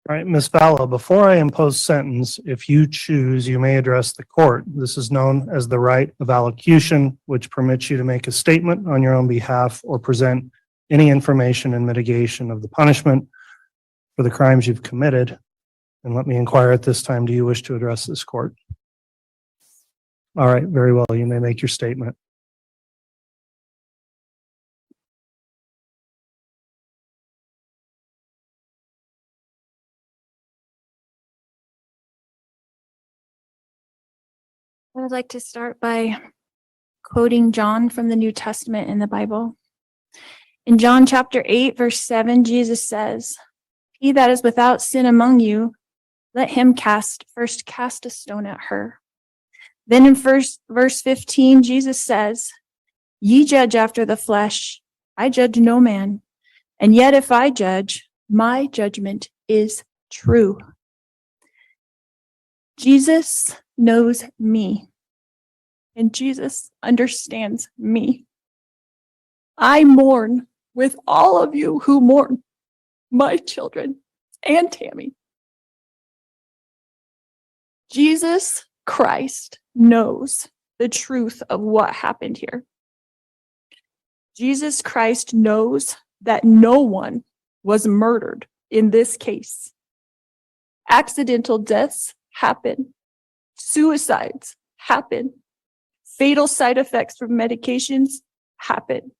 All right, Ms. Vallow, before I impose sentence, if you choose, you may address the court. This is known as the right of allocution, which permits you to make a statement on your own behalf or present any information in mitigation of the punishment for the crimes you've committed. And let me inquire at this time, do you wish to address this court? All right, very well. You may make your statement. I would like to start by quoting John from the New Testament in the Bible. In John chapter 8, verse 7, Jesus says, "He that is without sin among you, let him first cast a stone at her." Then in verse 15, Jesus says, "Ye judge after the flesh, I judge no man. And yet if I judge, my judgment is true." Jesus knows me, and Jesus understands me. I mourn with all of you who mourn my children and Tammy. Jesus Christ knows the truth of what happened here. Jesus Christ knows that no one was murdered in this case. Accidental deaths happen. Suicides happen. Fatal side effects from medications happen.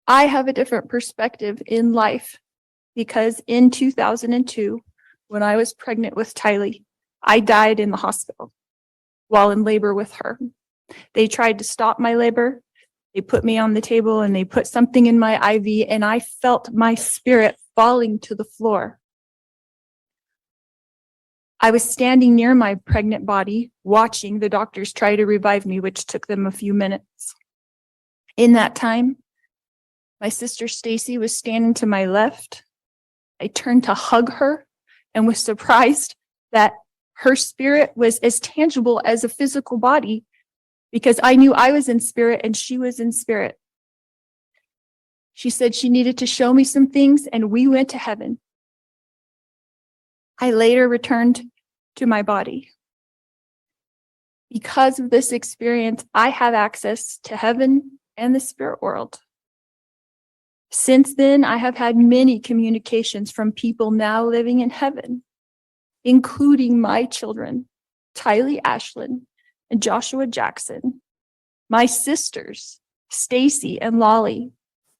I have a different perspective in life because in 2002, when I was pregnant with Tylee, I died in the hospital while in labor with her. They tried to stop my labor. They put me on the table and they put something in my IV, and I felt my spirit falling to the floor. I was standing near my pregnant body, watching the doctors try to revive me, which took them a few minutes. In that time, my sister Stacy was standing to my left. I turned to hug her and was surprised that her spirit was as tangible as a physical body, because I knew I was in spirit and she was in spirit. She said she needed to show me some things, and we went to heaven. I later returned to my body. Because of this experience, I have access to heaven and the spirit world. Since then, I have had many communications from people now living in heaven, including my children, Tylee Ashlyn and Joshua Jackson, my sisters, Stacy and Lolly,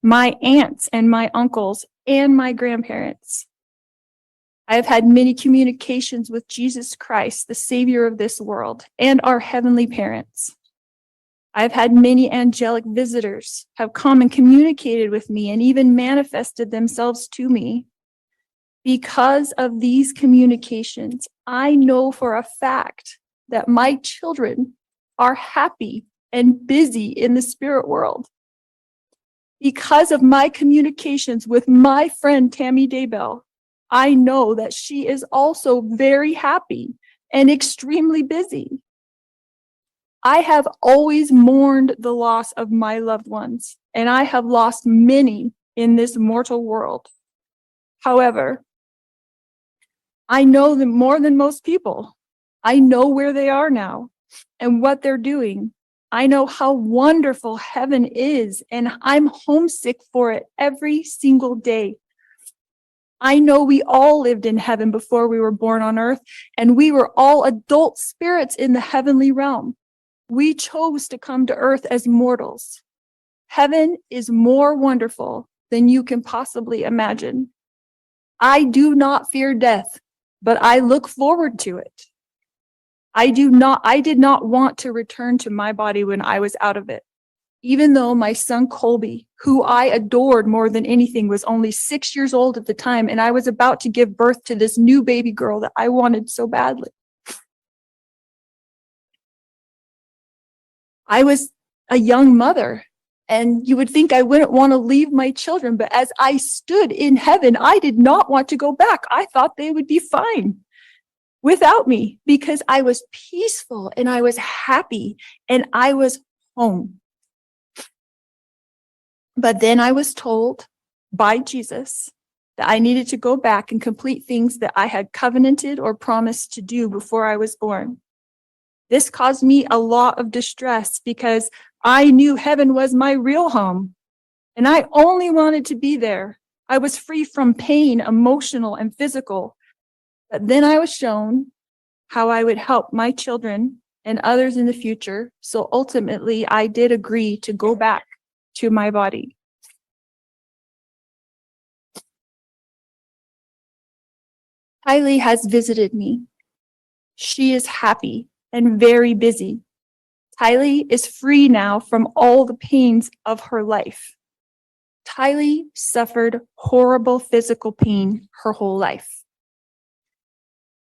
my aunts and my uncles, and my grandparents. I have had many communications with Jesus Christ, the Savior of this world, and our heavenly parents. I've had many angelic visitors have come and communicated with me and even manifested themselves to me. Because of these communications, I know for a fact that my children are happy and busy in the spirit world. Because of my communications with my friend Tammy Daybell, I know that she is also very happy and extremely busy. I have always mourned the loss of my loved ones, and I have lost many in this mortal world. However, I know them more than most people. I know where they are now and what they're doing. I know how wonderful heaven is, and I'm homesick for it every single day. I know we all lived in heaven before we were born on earth, and we were all adult spirits in the heavenly realm. We chose to come to earth as mortals. Heaven is more wonderful than you can possibly imagine. I do not fear death, but I look forward to it. I did not want to return to my body when I was out of it. Even though my son Colby, who I adored more than anything, was only 6 years old at the time, and I was about to give birth to this new baby girl that I wanted so badly. I was a young mother, and you would think I wouldn't want to leave my children, but as I stood in heaven, I did not want to go back. I thought they would be fine without me because I was peaceful and I was happy and I was home. But then I was told by Jesus that I needed to go back and complete things that I had covenanted or promised to do before I was born. This caused me a lot of distress because I knew heaven was my real home, and I only wanted to be there. I was free from pain, emotional and physical. But then I was shown how I would help my children and others in the future. So ultimately, I did agree to go back to my body. Kylie has visited me. She is happy and very busy. Kylie is free now from all the pains of her life. Kylie suffered horrible physical pain her whole life.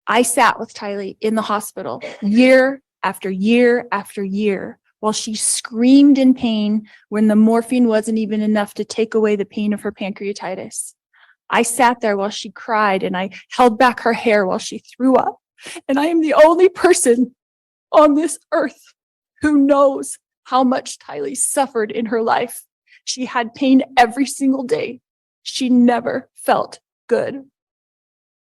I sat with Kylie in the hospital year after year after year while she screamed in pain when the morphine wasn't even enough to take away the pain of her pancreatitis. I sat there while she cried and I held back her hair while she threw up. And I am the only person on this earth who knows how much Kylie suffered in her life. She had pain every single day. She never felt good.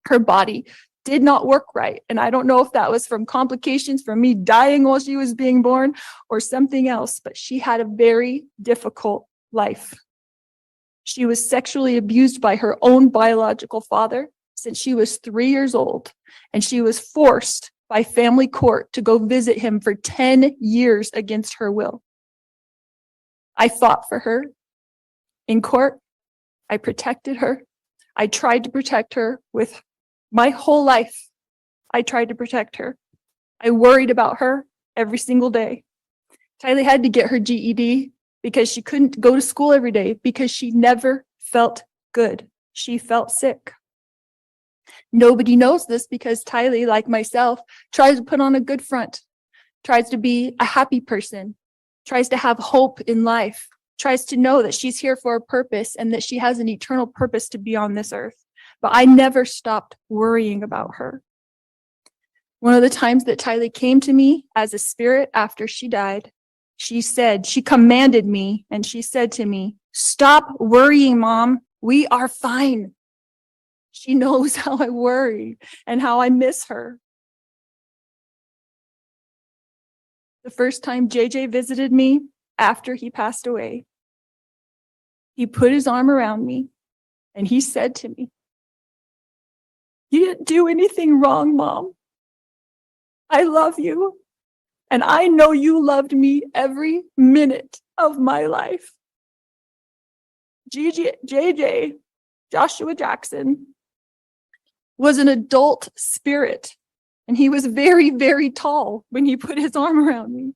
Her body did not work right. And I don't know if that was from complications from me dying while she was being born or something else, but she had a very difficult life. She was sexually abused by her own biological father since she was 3 years old, and she was forced by family court to go visit him for 10 years against her will. I fought for her in court. I protected her. I tried to protect her with my whole life. I tried to protect her. I worried about her every single day. Kylie had to get her GED because she couldn't go to school every day because she never felt good. She felt sick. Nobody knows this because Kylie, like myself, tries to put on a good front, tries to be a happy person, tries to have hope in life, tries to know that she's here for a purpose and that she has an eternal purpose to be on this earth. But I never stopped worrying about her. One of the times that Kylie came to me as a spirit after she died, she commanded me and she said to me, "Stop worrying, Mom. We are fine." She knows how I worry and how I miss her. The first time JJ visited me after he passed away, he put his arm around me and he said to me, "You didn't do anything wrong, Mom. I love you. And I know you loved me every minute of my life." JJ, Joshua Jackson, was an adult spirit. And he was very, very tall when he put his arm around me.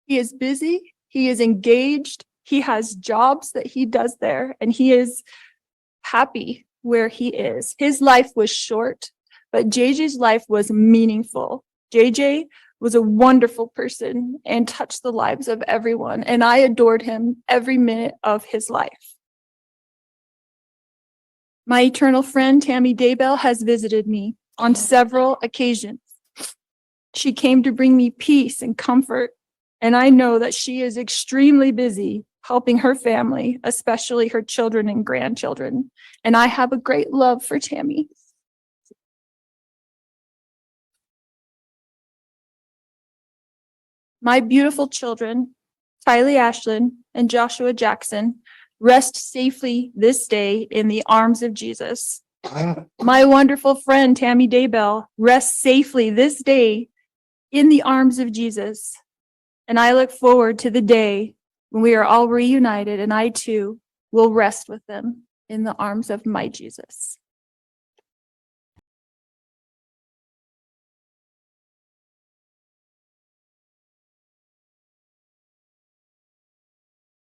He is busy. He is engaged. He has jobs that he does there. And he is happy where he is. His life was short, but JJ's life was meaningful. JJ was a wonderful person and touched the lives of everyone. And I adored him every minute of his life. My eternal friend, Tammy Daybell, has visited me on several occasions. She came to bring me peace and comfort. And I know that she is extremely busy helping her family, especially her children and grandchildren. And I have a great love for Tammy. My beautiful children, Kylie Ashlyn and Joshua Jackson, rest safely this day in the arms of Jesus. My wonderful friend, Tammy Daybell, rests safely this day in the arms of Jesus. And I look forward to the day when we are all reunited and I too will rest with them in the arms of my Jesus.